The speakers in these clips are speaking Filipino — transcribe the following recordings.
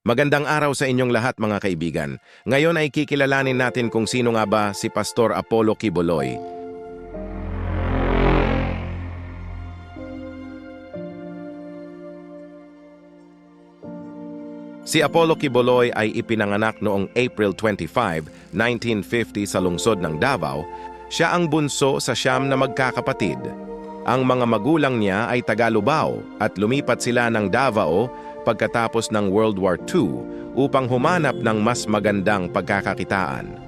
Magandang araw sa inyong lahat mga kaibigan. Ngayon ay kikilalanin natin kung sino nga ba si Pastor Apollo Quiboloy. Si Apollo Quiboloy ay ipinanganak noong April 25, 1950 sa lungsod ng Davao. Siya ang bunso sa 9 na magkakapatid. Ang mga magulang niya ay taga-Lubao at lumipat sila ng Davao pagkatapos ng World War II upang humanap ng mas magandang pagkakakitaan.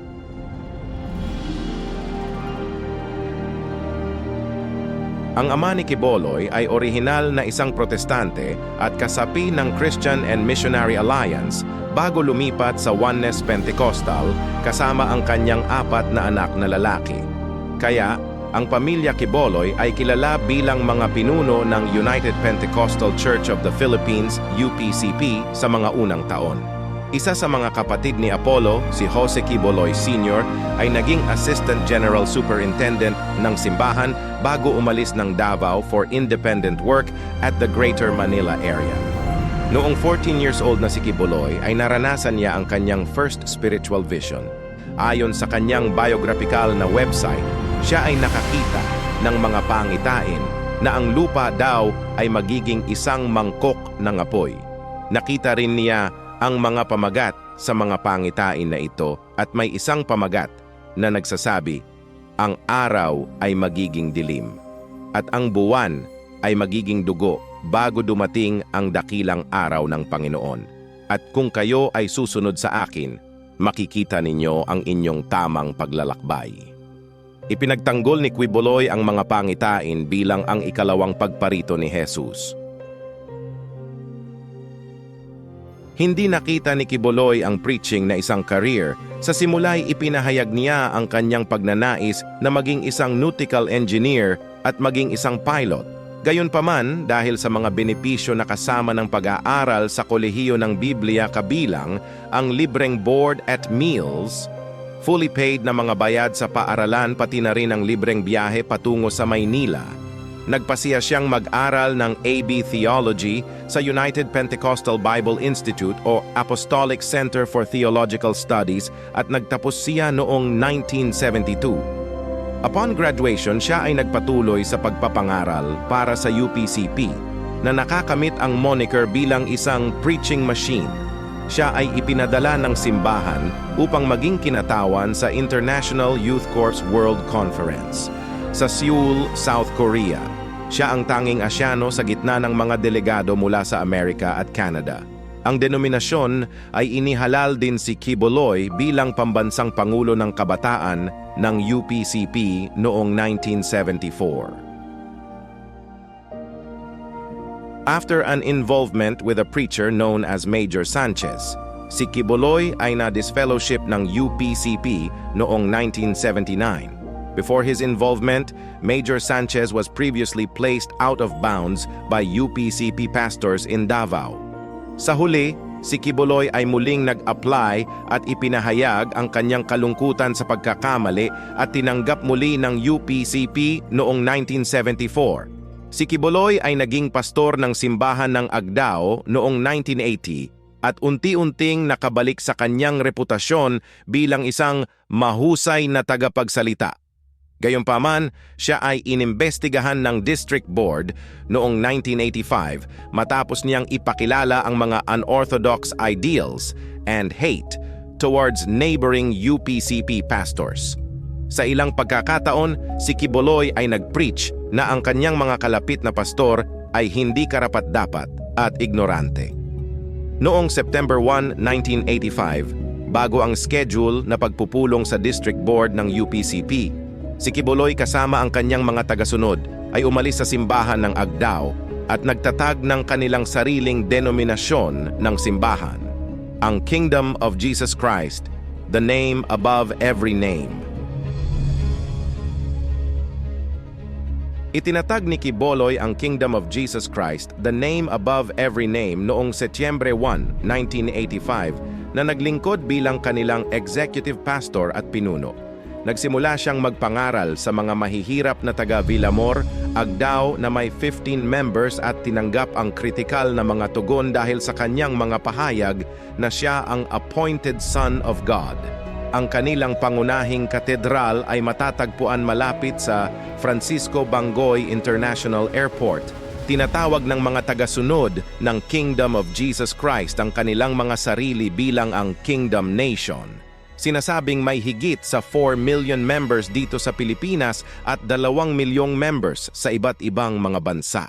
Ang ama ni Quiboloy ay orihinal na isang protestante at kasapi ng Christian and Missionary Alliance bago lumipat sa Oneness Pentecostal kasama ang kanyang 4 na anak na lalaki. Kaya, ang pamilya Quiboloy ay kilala bilang mga pinuno ng United Pentecostal Church of the Philippines, UPCP, sa mga unang taon. Isa sa mga kapatid ni Apollo, si Jose Quiboloy Sr., ay naging Assistant General Superintendent ng simbahan bago umalis ng Davao for independent work at the Greater Manila area. Noong 14 years old na si Quiboloy ay naranasan niya ang kanyang first spiritual vision. Ayon sa kanyang biographical na website, siya ay nakakita ng mga pangitain na ang lupa daw ay magiging isang mangkok ng apoy. Nakita rin niya ang mga pamagat sa mga pangitain na ito at may isang pamagat na nagsasabi, ang araw ay magiging dilim at ang buwan ay magiging dugo bago dumating ang dakilang araw ng Panginoon. At kung kayo ay susunod sa akin, makikita ninyo ang inyong tamang paglalakbay. Ipinagtanggol ni Quiboloy ang mga pangitain bilang ang ikalawang pagparito ni Jesus. Hindi nakita ni Quiboloy ang preaching na isang career. Sa simula'y ipinahayag niya ang kanyang pagnanais na maging isang nautical engineer at maging isang pilot. Gayunpaman, dahil sa mga benepisyo na kasama ng pag-aaral sa kolehiyo ng Biblia kabilang ang libreng board at meals, fully paid na mga bayad sa paaralan pati na rin ang libreng biyahe patungo sa Maynila, nagpasiya siyang mag-aral ng AB Theology sa United Pentecostal Bible Institute o Apostolic Center for Theological Studies at nagtapos siya noong 1972. Upon graduation, siya ay nagpatuloy sa pagpapangaral para sa UPCP na nakakamit ang moniker bilang isang preaching machine. Siya ay ipinadala ng simbahan upang maging kinatawan sa International Youth Corps World Conference sa Seoul, South Korea. Siya ang tanging Asyano sa gitna ng mga delegado mula sa Amerika at Canada. Ang denominasyon ay inihalal din si Quiboloy bilang pambansang pangulo ng kabataan ng UPCP noong 1974. After an involvement with a preacher known as Major Sanchez, si Quiboloy ay na-disfellowship ng UPCP noong 1979. Before his involvement, Major Sanchez was previously placed out of bounds by UPCP pastors in Davao. Sa huli, si Quiboloy ay muling nag-apply at ipinahayag ang kanyang kalungkutan sa pagkakamali at tinanggap muli ng UPCP noong 1974. Si Quiboloy ay naging pastor ng simbahan ng Agdao noong 1980 at unti-unting nakabalik sa kanyang reputasyon bilang isang mahusay na tagapagsalita. Gayunpaman, siya ay inimbestigahan ng District Board noong 1985 matapos niyang ipakilala ang mga unorthodox ideals and hate towards neighboring UPCP pastors. Sa ilang pagkakataon, si Quiboloy ay nag-preach na ang kanyang mga kalapit na pastor ay hindi karapat-dapat at ignorante. Noong September 1, 1985, bago ang schedule na pagpupulong sa District Board ng UPCP, si Quiboloy kasama ang kanyang mga tagasunod ay umalis sa simbahan ng Agdao at nagtatag ng kanilang sariling denominasyon ng simbahan, ang Kingdom of Jesus Christ, the name above every name. Itinatag ni Quiboloy ang Kingdom of Jesus Christ, the name above every name noong Setyembre 1, 1985 na naglingkod bilang kanilang executive pastor at pinuno. Nagsimula siyang magpangaral sa mga mahihirap na taga Villamor, Agdao na may 15 members at tinanggap ang kritikal na mga tugon dahil sa kanyang mga pahayag na siya ang appointed son of God. Ang kanilang pangunahing katedral ay matatagpuan malapit sa Francisco Bangoy International Airport. Tinatawag ng mga tagasunod ng Kingdom of Jesus Christ ang kanilang mga sarili bilang ang Kingdom Nation. Sinasabing may higit sa 4 million members dito sa Pilipinas at 2 milyong members sa iba't ibang mga bansa.